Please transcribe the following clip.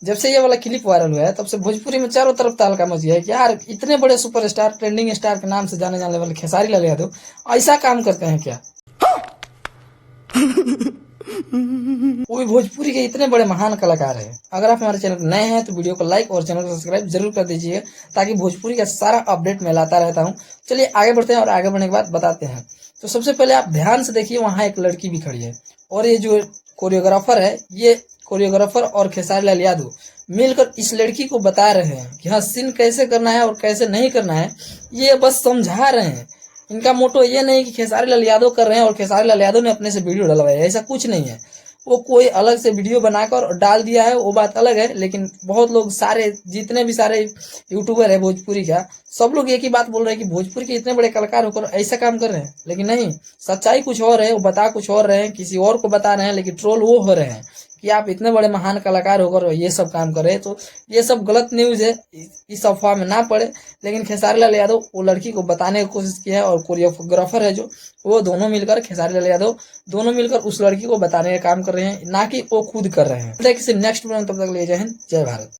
जब से ये वाला क्लिप वायरल हुआ है तब से भोजपुरी में चारों तरफ तहलका मच गया है कि यार इतने बड़े सुपरस्टार, ट्रेंडिंग स्टार के नाम से जाने जाने वाले खेसारी लाल यादव ऐसा काम करते हैं क्या? वो भी भोजपुरी के इतने बड़े महान कलाकार है। अगर आप हमारे चैनल पर नए हैं तो वीडियो को लाइक और चैनल को सब्सक्राइब जरूर कर दीजिए ताकि भोजपुरी का सारा अपडेट मैं लाता रहता हूँ। चलिए आगे बढ़ते हैं और आगे बढ़ने के बाद बताते हैं। तो सबसे पहले आप ध्यान से देखिए, वहाँ एक लड़की भी खड़ी है और ये जो कोरियोग्राफर है, ये कोरियोग्राफर और खेसारी लाल यादव मिलकर इस लड़की को बता रहे हैं कि हाँ सीन कैसे करना है और कैसे नहीं करना है, ये बस समझा रहे हैं। इनका मोटो ये नहीं कि खेसारी लाल यादव कर रहे हैं और खेसारी लाल यादव ने अपने से वीडियो डलवाया है, ऐसा कुछ नहीं है। वो कोई अलग से वीडियो बनाकर डाल दिया है, वो बात अलग है। लेकिन बहुत लोग, सारे जितने भी सारे यूट्यूबर है भोजपुरी का, सब लोग एक ही बात बोल रहे हैं कि भोजपुरी के इतने बड़े कलाकार होकर ऐसा काम कर रहे हैं। लेकिन नहीं, सच्चाई कुछ और है, वो बता कुछ और रहे हैं, किसी और को बता रहे हैं, लेकिन ट्रोल वो हो रहे हैं कि आप इतने बड़े महान कलाकार होकर ये सब काम कर रहे हैं। तो ये सब गलत न्यूज है, इस अफवाह में ना पड़े। लेकिन खेसारी लाल यादव वो लड़की को बताने की कोशिश की है और कोरियोग्राफर है जो, वो दोनों मिलकर, खेसारी लाल यादव दोनों मिलकर उस लड़की को बताने का काम कर रहे हैं, ना कि वो खुद कर रहे हैं। किसी नेक्स्ट वीडियो में, तब तक ले जय हिंद, जय भारत।